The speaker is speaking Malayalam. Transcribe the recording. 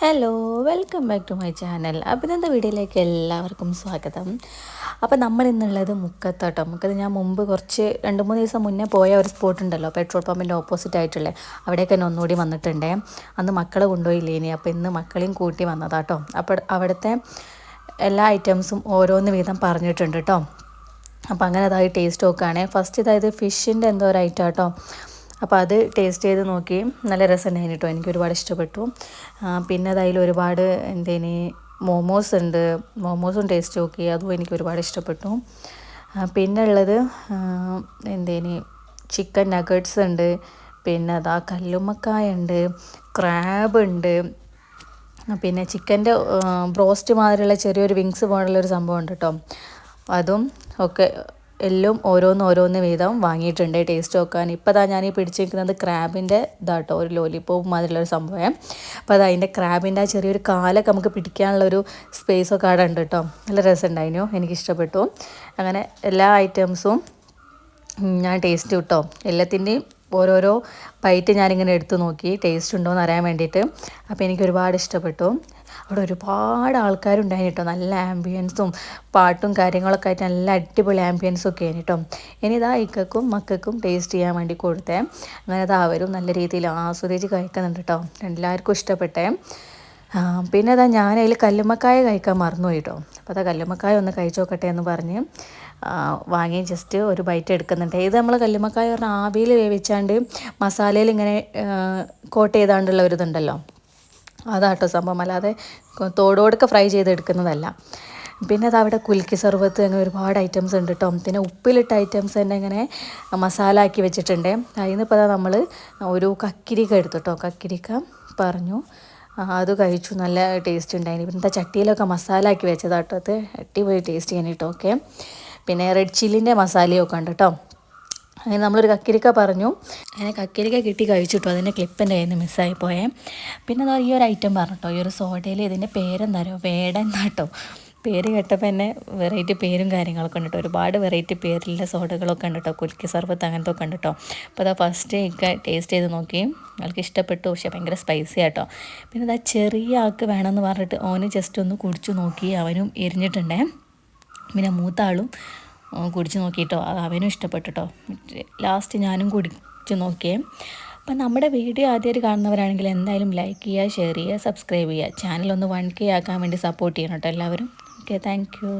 Hello, welcome back to my channel. അപ്പോൾ ഇന്നത്തെ വീഡിയോയിലേക്ക് എല്ലാവർക്കും സ്വാഗതം. അപ്പോൾ നമ്മൾ ഇന്നുള്ളത് മുക്കത്താട്ടോ. മുക്കത്ത് ഞാൻ മുമ്പ് കുറച്ച് 2-3 ദിവസം മുന്നേ പോയ ഒരു സ്പോട്ട് ഉണ്ടല്ലോ, പെട്രോൾ പമ്പിൻ്റെ ഓപ്പോസിറ്റ് ആയിട്ടുള്ളത്. അവിടേക്ക് തന്നെ ഒന്നുകൂടി വന്നിട്ടുണ്ടേ. അന്ന് മക്കളെ കൊണ്ടുപോയില്ലേ ഇനി, അപ്പോൾ ഇന്ന് മക്കളെയും കൂട്ടി വന്നതാട്ടോ. അപ്പോൾ അവിടുത്തെ എല്ലാ ഐറ്റംസും ഓരോന്ന് വീതം പറഞ്ഞിട്ടുണ്ട് കേട്ടോ. അപ്പോൾ അങ്ങനെ അതായത് ടേസ്റ്റ് നോക്കുകയാണേ. ഫസ്റ്റ് ഇതായത് ഫിഷിൻ്റെ എന്തോ ഒരു ഐറ്റം കേട്ടോ. അപ്പോൾ അത് ടേസ്റ്റ് ചെയ്ത് നോക്കി, നല്ല രസമുണ്ടായിരുന്നു കേട്ടോ. എനിക്ക് ഒരുപാട് ഇഷ്ടപ്പെട്ടു. പിന്നെ അതിൽ ഒരുപാട് മോമോസ് ഉണ്ട്. മോമോസും ടേസ്റ്റ് നോക്കി, അതും എനിക്ക് ഒരുപാട് ഇഷ്ടപ്പെട്ടു. പിന്നെ ഉള്ളത് ചിക്കൻ നഗറ്റ്സ് ഉണ്ട്. പിന്നെ അതാ കല്ലുമ്മക്കായ ഉണ്ട്, ക്രാബ് ഉണ്ട്. പിന്നെ ചിക്കൻ്റെ ബ്രോസ്റ്റ് മാതിരിയുള്ള ചെറിയൊരു വിങ്സ് പോലുള്ളൊരു സംഭവം ഉണ്ട് കേട്ടോ. അതും ഒക്കെ എല്ലാം ഓരോന്ന് വീതം വാങ്ങിയിട്ടുണ്ട് ടേസ്റ്റ് നോക്കാൻ. ഇപ്പോൾ അതാ ഞാൻ ഈ പിടിച്ചിരിക്കുന്നത് ക്രാബിൻ്റെ ഇതാട്ടോ, ഒരു ലോലിപോപ്പ് മാതിരിയുള്ളൊരു സംഭവം. അപ്പോൾ അത് അതിൻ്റെ ക്രാബിൻ്റെ ആ ചെറിയൊരു കാലൊക്കെ നമുക്ക് പിടിക്കാനുള്ളൊരു സ്പേസൊക്കെ അവിടെ ഉണ്ട് കേട്ടോ. നല്ല രസമുണ്ടായിരുന്നു, എനിക്കിഷ്ടപ്പെട്ടു. അങ്ങനെ എല്ലാ ഐറ്റംസും ഞാൻ ടേസ്റ്റ് കിട്ടോ. എല്ലാത്തിൻ്റെയും ഓരോരോ ബൈറ്റ് ഞാനിങ്ങനെ എടുത്തു നോക്കി ടേസ്റ്റ് ഉണ്ടോ എന്ന് അറിയാൻ വേണ്ടിയിട്ട്. അപ്പോൾ എനിക്ക് ഒരുപാട് ഇഷ്ടപ്പെട്ടു. അവിടെ ഒരുപാട് ആൾക്കാരുണ്ടായിരുന്നു കേട്ടോ. നല്ല ആംബിയൻസും പാട്ടും കാര്യങ്ങളൊക്കെ ആയിട്ട് നല്ല അടിപൊളി ആംബിയൻസും ഒക്കെ ആയിരുന്നു കേട്ടോ. ഇനി ഇതാ ഇക്കക്കും മക്കൾക്കും ടേസ്റ്റ് ചെയ്യാൻ വേണ്ടി കൊടുത്തേ. അങ്ങനെ അത് അവരും നല്ല രീതിയിൽ ആസ്വദിച്ച് കഴിക്കുന്നുണ്ട് കേട്ടോ. എല്ലാവർക്കും ഇഷ്ടപ്പെട്ടേ. പിന്നെ അതാ ഞാൻ അതിൽ കല്ലുമ്മക്കായ കഴിക്കാൻ മറന്നുപോയി കേട്ടോ. അപ്പോൾ അതാ കല്ലുമ്മക്കായ ഒന്ന് കഴിച്ചു നോക്കട്ടെ എന്ന് പറഞ്ഞ് വാങ്ങി ജസ്റ്റ് ഒരു ബൈറ്റ് എടുക്കുന്നുണ്ട്. ഇത് നമ്മൾ കല്ലുമ്മക്കായ പറഞ്ഞാൽ ആവിയിൽ വേവിച്ചാണ്ട് മസാലയിൽ ഇങ്ങനെ കോട്ട് ചെയ്താണ്ടുള്ള ഒരു ഇതുണ്ടല്ലോ, അതാട്ടോ സംഭവം. അല്ലാതെ തോടോടൊക്കെ ഫ്രൈ ചെയ്തെടുക്കുന്നതല്ല. പിന്നെ അത് അവിടെ കുൽക്കി സർബത്ത് അങ്ങനെ ഒരുപാട് ഐറ്റംസ് ഉണ്ട് കേട്ടോ. പിന്നെ ഉപ്പിലിട്ട ഐറ്റംസ് തന്നെ ഇങ്ങനെ മസാല ആക്കി വെച്ചിട്ടുണ്ട്. അതിൽ നിന്ന് ഇപ്പോൾ നമ്മൾ ഒരു കക്കിരിക്ക എടുത്തു കേട്ടോ. കക്കിരിക്ക പറഞ്ഞു അത് കഴിച്ചു, നല്ല ടേസ്റ്റ് ഉണ്ടായിന്. പിന്നെ ചട്ടിയിലൊക്കെ മസാല ആക്കി വെച്ചതാട്ടോ. അത് അടിപൊളി ടേസ്റ്റ് ചെയ്യാൻ കേട്ടോ. ഓക്കെ, പിന്നെ റെഡ് ചില്ലിൻ്റെ മസാലയൊക്കെ ഉണ്ട് കേട്ടോ. അങ്ങനെ നമ്മളൊരു കക്കിരിക്ക പറഞ്ഞു, അങ്ങനെ കക്കിരിക്ക കിട്ടി കഴിച്ചിട്ടോ. അതിൻ്റെ ക്ലിപ്പിൻ്റെ കയ്യിൽ നിന്ന് മിസ്സായി പോയേ. പിന്നെ അതാ ഈ ഒരു ഐറ്റം പറഞ്ഞിട്ടോ, ഈ ഒരു സോഡയിൽ ഇതിൻ്റെ പേരെന്താ പറയുക, വേടൻ എന്നാട്ടോ. പേര് കേട്ടപ്പോൾ തന്നെ വെറൈറ്റി പേരും കാര്യങ്ങളൊക്കെ ഉണ്ട് കേട്ടോ. ഒരുപാട് വെറൈറ്റി പേരിലുള്ള സോഡകളൊക്കെ ഉണ്ട് കേട്ടോ. കുൽക്കി സർബത്ത് അങ്ങനത്തെ ഒക്കെ ഉണ്ട് കേട്ടോ. അപ്പോൾ അതാ ഫസ്റ്റ് ഒക്കെ ടേസ്റ്റ് ചെയ്ത് നോക്കി, ആൾക്ക് ഇഷ്ടപ്പെട്ടു. പക്ഷേ ഭയങ്കര സ്പൈസി ആട്ടോ. പിന്നെ അതാ ചെറിയ ആൾക്ക് വേണമെന്ന് പറഞ്ഞിട്ട് ഓന് ജസ്റ്റ് ഒന്ന് കുടിച്ചു നോക്കി, അവനും എരിഞ്ഞിട്ടുണ്ടേ. പിന്നെ മൂത്ത ആളും കുടിച്ച് നോക്കിയിട്ടോ, അത് അവനും ഇഷ്ടപ്പെട്ടു കേട്ടോ. ലാസ്റ്റ് ഞാനും കുടിച്ച് നോക്കിയേ. അപ്പം നമ്മുടെ വീഡിയോ ആദ്യമായിട്ട് കാണുന്നവരാണെങ്കിൽ എന്തായാലും ലൈക്ക് ചെയ്യുക, ഷെയർ ചെയ്യുക, സബ്സ്ക്രൈബ് ചെയ്യുക. ചാനലൊന്ന് 1K ആക്കാൻ വേണ്ടി സപ്പോർട്ട് ചെയ്യണം കേട്ടോ എല്ലാവരും. Okay, thank you.